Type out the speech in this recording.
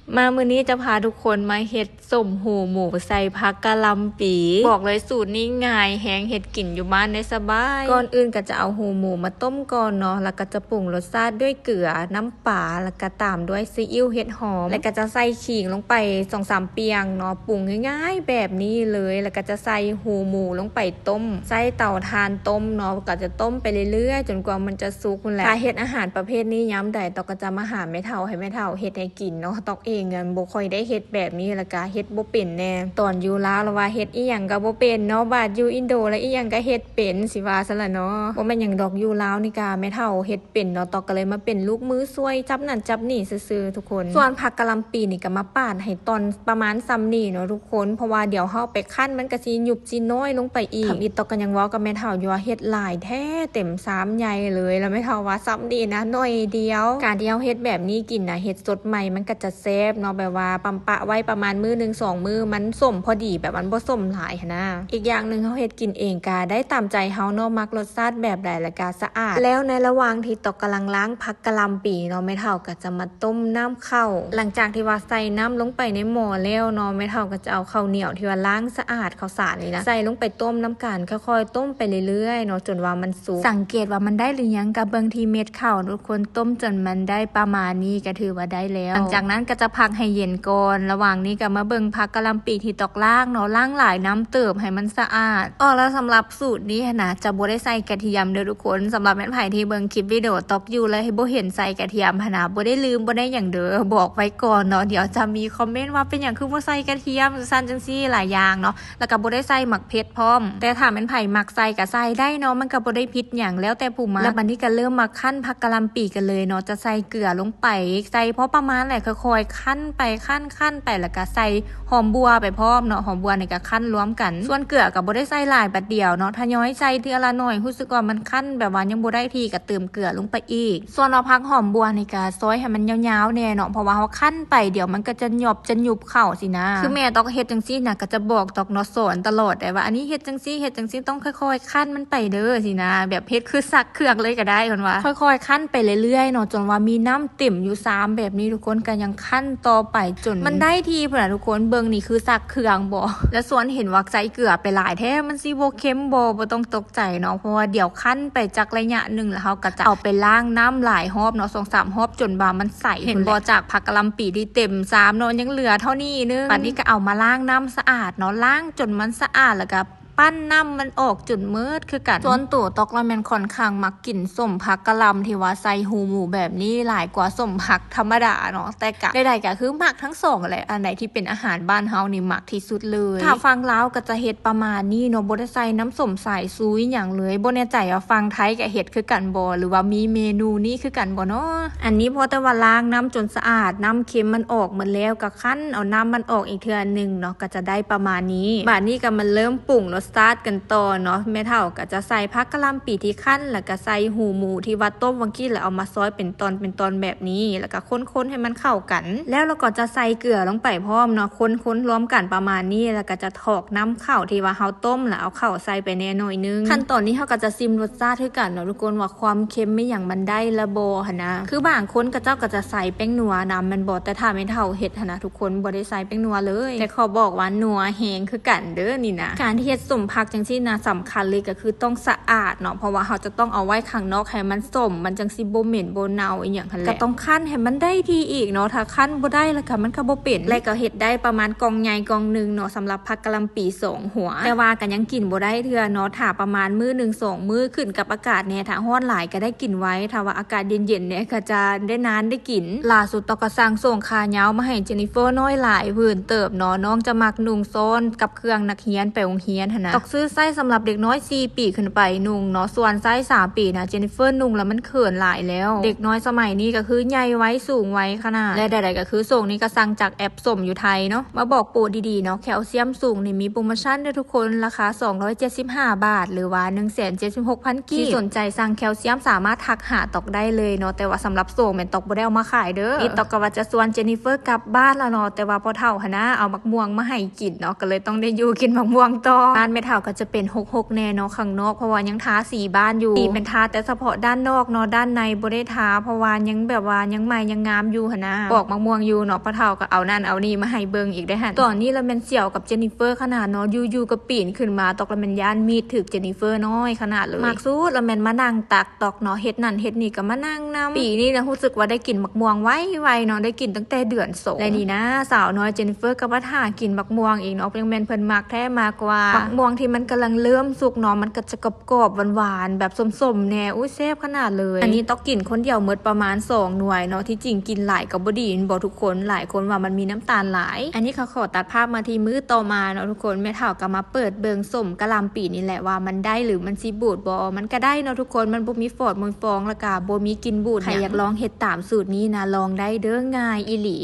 มามื้อนี้จะพาทุกคนมาเฮ็ดส้มหูหมูใส่ผักกะหล่ำปีบอกเลยสูตรนี้ง่ายแฮงเฮ็ดกินอยู่บ้านได้สบายก่อนอื่นก็จะเอาหูหมูมาต้มก่อนเนาะแล้วก็จะปรุงรสชาติด้วยเกลือน้ำปลาแล้วก็ตามด้วยซีอิ๊วเห็ดหอมแล้วก็จะใส่ขิงลงไป 2-3 เปียงเนาะปรุงง่ายๆแบบนี้เลยแล้วก็จะใส่หูหมูลงไปต้มใส่เตาถ่านต้มเนาะก็จะต้มไปเรื่อยๆจนกว่ามันจะสุกนั่นแหละถ้าเฮ็ดอาหารประเภทนี้ย้ำใดตอกก็จะมาหาแม่เฒ่าให้แม่เฒ่าเฮ็ดให้กินเนาะตอกเองเงินบ่ค่อยได้เฮ็ดแบบนี้แล้วก็เฮ็ดบ่เป็นแน่ตอนอยู่ลาวแล้วว่าเฮ็ดอีหยังก็บ่เป็นเนาะบาดอยู่อินโดแล้วอีหยังก็เฮ็ดเป็นสิว่าซะละเนาะบ่แม่นหยังดอกอยู่ลาวนี่ก็แม่เฒ่าเฮ็ดเป็นเนาะตอกก็เลยมาเป็นลูกมือช่วยจับนั่นจับนี่ซื่อๆทุกคนส่วนผักกะหล่ำปีนี่ก็มาปาดให้ตอนประมาณซ้ำนี่เนาะทุกคนเพราะว่าเดี๋ยวเฮาไปคั่นมันก็สิยุบสิน้อยลงไปอีกอีตอกก็ยังเว้ากับแม่เฒ่าอยู่ว่าเฮ็ดหลายแท้เต็ม3ใหญ่เลยแล้วแม่เฒ่าว่าซ้ำดีนะน้อยเดียวการที่เฮาเฮ็ดแบบนี้กินนะเฮ็ดสดใหม่มันก็จะแซ่บเนาะแบบว่าปำปะไว้ประมาณมื้อนึง2มื้อมันส้มพอดีแบบมันบ่ส้มหลายหันนะอีกอย่างนึงเฮาเฮ็ดกินเองก็ได้ตามใจเฮาเนาะมักรสชาติแบบใดและก็สะอาดแล้วในระหว่างที่ตอกกำลังล้างผักกะหล่ำปีเนาะแม่เฒ่าก็จะมาต้มน้ำข้าวหลังจากที่ว่าใส่น้ำลงไปในหม้อแล้วเนาะแม่เฒ่าก็จะเอาข้าวเหนียวที่ว่าล้างสะอาดข้าวสารนี่นะใส่ลงไปต้มน้ำกันค่อยๆต้มไปเรื่อยๆเนาะจนว่ามันสุกสังเกตว่ามันได้หรือยังกับเบิ่งที่เม็ดข้าวทุกคนต้มจนมันได้ประมาณนี้ก็ถือว่าได้แล้วหลังจากนั้นก็จะพักให้เย็นก่อนระหว่างนี้ก็มาเบิ่งผักกะหล่ำปีที่ตอกล้างเนาะล้างหลายน้ำเติบให้มันสะอาดแล้วสำหรับสูตรนี้นะจะบ่ได้ใส่กระเทียมเด้อทุกคนสำหรับแม่นไผที่เบิ่งคลิปวิดีโอตอกอยู่แล้วให้บ่เห็นใส่กระเทียมนะบ่ได้ลืมบ่ได้หยังเด้อบอกไว้ก่อนเนาะเดี๋ยวจะมีคอมเมนต์ว่าเป็นหยังคือบ่ใส่กระเทียมซั่นจังซี่หลายอย่างเนาะแล้วก็บ่ได้ใส่หมักเผ็ดพร้อมแต่ถ้าแม่นไผมักใส่ก็ใส่ได้เนาะมันก็บ่ได้ผิดหยังแล้วแต่ผู้มักแล้วบัดนี้ก็เริ่มมาคั่นผักกะหล่ำปีกันเลยเนาะจะใส่เกลือลงไปใส่พอประมาณแหละค่อยๆคั่นไปคั่นไปแล้วก็ใส่หอมบัวไปพร้อมเนาะหอมบัวนี่ก็คั่นรวมกันส่วนเกลือก็บ่ได้ใส่หลายบัดเดียวเนาะถ้าย้อยใส่ทีละหน่อยรู้สึกว่ามันคั่นแบบว่ายังบ่ได้ทีก็เติมเกลือลงไปอีกส่วนเราพักหอมบัวนี่ก็ซอยให้มันยาวๆแน่เนาะเพราะว่าเฮาคั่นไปเดี๋ยวมันก็จะหยบจะยุบเข้าสินะคือแม่ตอกเฮ็ดจังซี่น่ะก็จะบอกตอกเนาะสอนตลอดแต่ว่าอันนี้เฮ็ดจังซี่ต้องค่อยๆคั่นมันไปเด้อสินะแบบเฮ็ดคือซักเครื่องเลยก็ได้เพิ่นว่าค่อยๆคั่นไปเรื่อยๆเนาะจนว่ามีน้ำเต็มอยู่3แบบนี้ทุกคนก็ยังคั่นต่อไปจนมันได้ทีพุ่นน่ะทุกคนเบิ่งนี่คือซักเครื่องบ่แล้วส่วนเห็นว่าใส่เกลือไปหลายแท้มันสิบ่เค็มบ่ต้องตกใจเนาะเพราะว่าเดี๋ยวคั่นไปจักระยะนึงแล้วเฮาก็จะเอาไปล้างน้ำหลายรอบเนาะ 2-3 รอบจนว่ามันใสเห็นบ่จากผักกะหล่ำปีที่เต็ม3เนาะยังเหลือเท่านี้นึงบัดนี้ก็เอามาล้างน้ำสะอาดเนาะล้างจนมันสะอาดแล้วก็ปั้นน้ำมันออกจนมืดคือกันส่วนตัวตอกละแม่นค่อนข้างมักกินส้มผักกะหล่ำที่ว่าใส่หูหมูแบบนี้หลายกว่าส้มผักธรรมดาเนาะแต่กะใดๆก็คือมักทั้ง2แหละอันไหนที่เป็นอาหารบ้านเฮานี่มักที่สุดเลยถ้าฟังลาวก็จะเฮ็ดประมาณนี้เนาะบ่ได้ใส่น้ำส้มสายซุยหยังเลยบ่แน่ใจว่าฟังไทยก็เฮ็ดคือกันบ่หรือว่ามีเมนูนี้คือกันบ่เนาะอันนี้พอแต่ว่าล้างน้ำจนสะอาดน้ำเค็มมันออกหมดแล้วก็คั้นเอาน้ำมันออกอีกเทื่อนึงเนาะก็จะได้ประมาณนี้บัดนี้ก็มันเริ่มปรุงรสชาติกันต่อเนาะแม่เฒ่าก็จะใส่ผักกะหล่ำปีที่คั่นแล้วก็ใส่หูหมูที่ว่าต้มวังกี้แล้วเอามาซอยเป็นตอนแบบนี้แล้วก็คนๆให้มันเข้ากันแล้วเราก็จะใส่เกลือลงไปพร้อมเนาะคนๆรวมกันประมาณนี้แล้วก็จะถอกน้ำข้าวที่ว่าเฮาต้มแล้วเอาข้าวใส่ไปแน่หน่อยนึงขั้นตอนนี้เฮาก็จะซิมรสชาติคือกันเนาะทุกคนว่าความเค็มไม่อย่างมันได้ละบ่หั่นนะคือบางคนก็เจ้าก็จะใส่แป้งนัวน้ำมันบ่แต่ถ้าแม่เฒ่าเฮ็ดหั่นนะทุกคนบ่ได้ใส่แป้งนัวเลยแต่ขอบอกว่านัวแฮงคือกันเด้อนี่นะการที่เฮ็ดส้มผักจังซี่นะสำคัญเลยก็คือต้องสะอาดเนาะเพราะว่าเราจะต้องเอาไว้ข้างนอกให้มันส้มมันจังสิบ่เหม็นบ่เน่าอีหยังหั่นแหละก็ต้องคั่นให้มันได้ทีอีกเนาะถ้าคั่นบ่ได้แล้วก็มันก็บ่เป็นและก็เฮ็ดได้ประมาณกล่องใหญ่กล่องนึงเนาะสำหรับผักกะหล่ำปี2หัวแต่ว่าก็ยังกินบ่ได้เทื่อเนาะถ้าประมาณมื้อนึง2มื้อขึ้นกับอากาศแน่ถ้าร้อนหลายก็ได้กินไว้ถ้าว่าอากาศเย็นๆเนี่ยก็จะได้นานได้กินล่าสุดตอกก็สั่งส่งคายาวมาให้เจนนิเฟอร์น้อยหลายพื้นเติบเนาะน้องจะมักนุ่งโซนกับเครื่องนักเรียนไปโรงเรียนหั่นนะตอกซื้อไส้สำหรับเด็กน้อย4 ปีขึ้นไปนุ่งเนาะส่วนไซส์3 ปีนะเจนนิเฟอร์นุ่งแล้วมันเขินหลายแล้วเด็กน้อยสมัยนี้ก็คือใหญ่ไว้สูงไว้ขนาดและใดๆก็คือส่งนี้ก็สั่งจากแอปส่งอยู่ไทยเนาะมาบอกโปรดีๆเนาะแคลเซียมสูงนี่มีโปรโมชั่นด้วยทุกคนราคา275 บาทหรือว่า 176,000 กีบที่สนใจสั่งแคลเซียมสามารถทักหาตอกได้เลยเนาะแต่ว่าสำหรับส่งแม่นตอกบ่ได้เอามาขายเด้อนี่ตอกก็ว่าจะชวนเจนนิเฟอร์กลับบ้านแล้วเนาะแต่ว่าพอเฒ่าหั่นนะเอามักม่วงมาให้กินเนาะก็เลยต้องได้อยู่กินมักม่วงต่อบ้าน ม่เฒ่าก็จะเป็นหกแน่เนาะข้างนอกเพราะว่ายังทาสีบ้านอยู่สีเป็นทาแต่เฉพาะด้านนอกเนาะด้านในบ่ได้ทาเพราะว่ายังแบบว่ายังใหม่ยังงามอยู่หั่นนะปอกมะม่วงอยู่เนาะพ่อเฒ่าก็เอานั่นเอานี่มาให้เบิ่งอีกได้หั่นตอนนี้เราแม่นเสี่ยวกับเจนนิเฟอร์ขนาดเนาะอยู่ๆก็ปีนขึ้นมาตอกละแม่นย่านมีดถึกเจนนิเฟอร์น้อยขนาดเลยมากสุดละแม่นมานั่งตักตอกเนาะเฮ็ดนั่นเฮ็ดนี่ก็มานั่งนำปีนี้นะรู้สึกว่าได้กินมะม่วงไวๆเนาะได้กินตั้งแต่เดือน2และนี่นะสาวน้อยเจนนิเฟอร์ก็มาท่ากินมะม่วงอีกเนาะแม่นเพิ่นมักแท้มากกว่ามะม่วงที่มันกำลังเริ่มสุกเนาะมันก็จะกรอบๆหวานๆแบบส้มๆแน่อุ้ยแซ่บขนาดเลยอันนี้ต้องกินคนเดียวหมดประมาณ2หน่วยเนาะที่จริงกินหลายก็บ่ดีบ่ทุกคนหลายคนว่ามันมีน้ำตาลหลายอันนี้เขาขอตัดภาพมาที่มื้อต่อมาเนาะทุกคนแม่เฒ่าก็มาเปิดเบิงส้มกะหล่ำปีนี่แหละว่ามันได้หรือมันสิบูดบ่มันก็ได้เนาะทุกคนมันบ่มีฟอดมนฟองแล้วก็บ่มีกลิ่นบูดใครอยากลองเฮ็ดตามสูตรนี้นะลองได้เด้อง่ายอีหลี